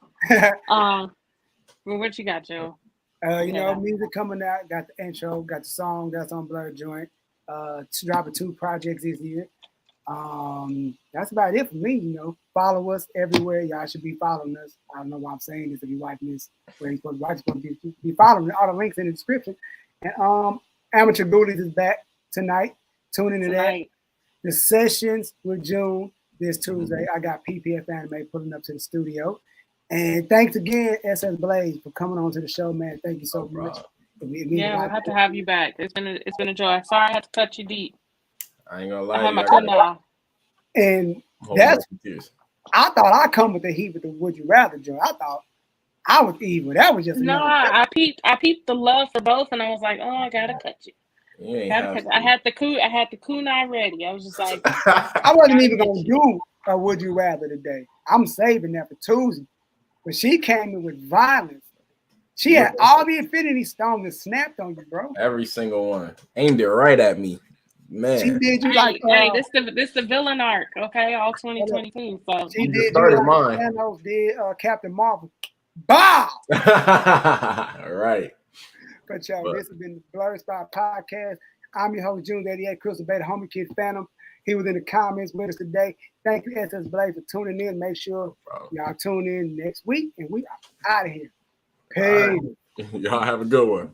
Well, what you got, Joe? Music coming out. Got the intro. Got the song. That's on Blerd Joint. Dropping 2 projects this year. That's about it for me. Follow us everywhere. Y'all should be following us. I don't know why I'm saying this. If you're watching this, where you're supposed to watch, you're supposed to be following all the links in the description. And Amateur Goodies is back tonight. Tune into that. The sessions with June this Tuesday. I got PPF Anime pulling up to the studio. And thanks again, SS.Blayze, for coming on to the show, man. Thank you so much. Yeah, I have to have you back. It's been a joy. Sorry I had to cut you deep. I ain't gonna lie. I had my tongue. And I thought I come with the heat with the Would You Rather, Joe. I thought I was evil. That was just I peeped the love for both, and I was like, oh, I gotta cut you. I had the kunai ready. I was just like, I wasn't even gonna do a Would You Rather today. I'm saving that for Tuesday. But she came in with violence. She had all the Infinity Stones and snapped on you, bro. Every single one. Aimed it right at me. Man. She did you this the villain arc, okay? All 2022. So she did you like Thanos did Captain Marvel. Bow! Right. But y'all, this has been the Blerdspot Podcast. I'm your host, June88, Crystal Bay, the homie kid Phantom. He was in the comments with us today. Thank you, SS.Blayze, for tuning in. Make sure y'all tune in next week, and we are out of here. Peace. Right. Y'all have a good one.